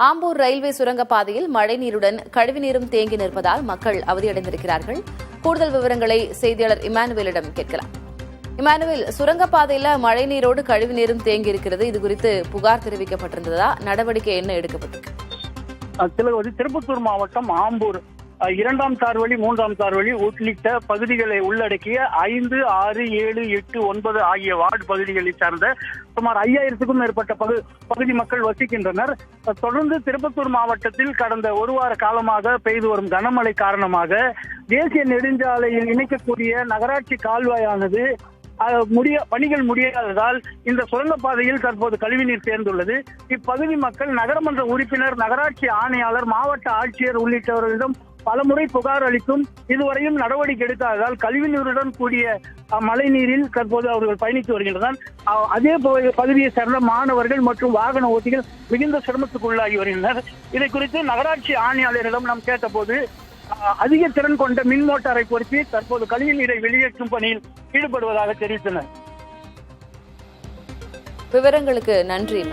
Ambur railway சுரங்கப்பாதையில் மழைநீருடன் கழிவுநீரும் தேங்கி நிற்பதால் மக்கள் அவதியடைந்திருக்கிறார்கள். கூடுதல் விவரங்களை செய்தியாளர் இமானுவேலிடம் கேட்கலாம். இமானுவேல், சுரங்கப்பாதையில மழைநீரோடு கழிவுநீரும் தேங்கி இருக்கிறது. இதுகுறித்து புகார் தெரிவிக்கப்பட்டிருந்ததா? நடவடிக்கை என்ன எடுக்கப்பட்டிருக்கு? திருப்பத்தூர் மாவட்டம் ஆம்பூர் 2ஆம் சார்வழி 3ஆம் சார்வழி உள்ளிட்ட பகுதிகளை உள்ளடக்கிய 5, 6, 7, 8, 9 ஆகிய வார்டு பகுதிகளை சார்ந்த சுமார் 5000க்கும் மேற்பட்ட பகுதி மக்கள் வசிக்கின்றனர். தொடர்ந்து திருப்பத்தூர் மாவட்டத்தில் கடந்த ஒரு வார காலமாக பெய்து வரும் கனமழை காரணமாக தேசிய நெடுஞ்சாலையில் இணைக்கக்கூடிய நகராட்சி கால்வாயானது பணிகள் முடியாததால் இந்த சுரங்கப்பாதையில் தற்போது கழிவுநீர் சேர்ந்துள்ளது. இப்பகுதி மக்கள் நகரமன்ற உறுப்பினர், நகராட்சி ஆணையாளர், மாவட்ட ஆட்சியர் உள்ளிட்டவர்களிடம் பலமுறை புகார் அளித்தும் இதுவரையும் நடவடிக்கை எடுக்காததால் கழிவுநீருடன் கூடிய மழை நீரில் தற்போது அவர்கள் பயணித்து வருகின்றனர். அதே பகுதியை சேர்ந்த மாணவர்கள் மற்றும் வாகன ஓட்டிகள் மிகுந்த சிரமத்துக்கு உள்ளாகி வருகின்றனர். இதை குறித்து நகராட்சி ஆணையாளரிடம் நாம் கேட்டபோது அதிக திறன் கொண்ட மின் மோட்டாரை பொருத்தி தற்போது கழிவு நீரை வெளியேற்றும் பணியில் ஈடுபடுவதாக தெரிவித்தனர். விவரங்களுக்கு நன்றி.